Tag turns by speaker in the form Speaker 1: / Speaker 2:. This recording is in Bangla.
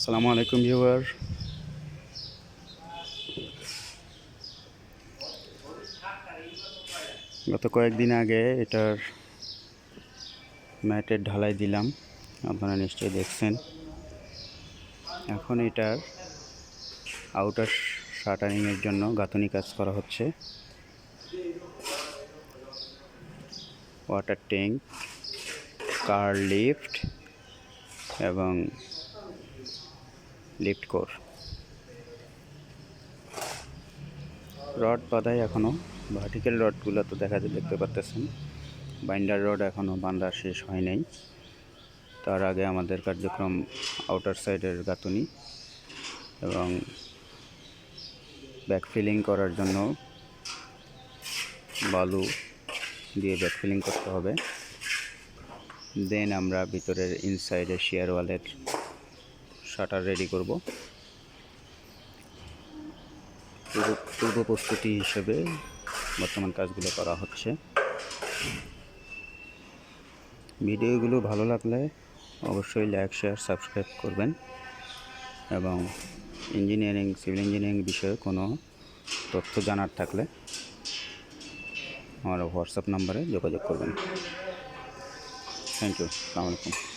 Speaker 1: আসসালামু আলাইকুম ভিউয়ার। গত কয়েকদিন আগে এটার ম্যাটের ঢালাই দিলাম, আপনারা নিশ্চয়ই দেখছেন। এখন এটার আউটার শাটারিংয়ের জন্য গাঁথুনি কাজ করা হচ্ছে। ওয়াটার ট্যাঙ্ক, কার লিফট এবং লিফট কোর। রড বাঁধাই এখনও, ভার্টিক্যাল রডগুলো তো দেখতে পারতেছেন। বাইন্ডার রড এখনও বাঁধা শেষ হয় নাই। তার আগে আমাদের কার্যক্রম আউটার সাইডের গাঁথুনি এবং ব্যাকফিলিং করার জন্য বালু দিয়ে ব্যাকফিলিং করতে হবে। দেন আমরা ভিতরের ইনসাইডে শেয়ার ওয়ালের শাটার রেডি করব। পূর্ব প্রস্তুতি হিসেবে বর্তমান কাজগুলো করা হচ্ছে। ভিডিওগুলো ভালো লাগলে অবশ্যই লাইক, শেয়ার, সাবস্ক্রাইব করবেন এবং সিভিল ইঞ্জিনিয়ারিং বিষয়ে কোনো তথ্য জানার থাকলে আমার হোয়াটসঅ্যাপ নাম্বারে যোগাযোগ করবেন। Thank you. আসসালামু আলাইকুম।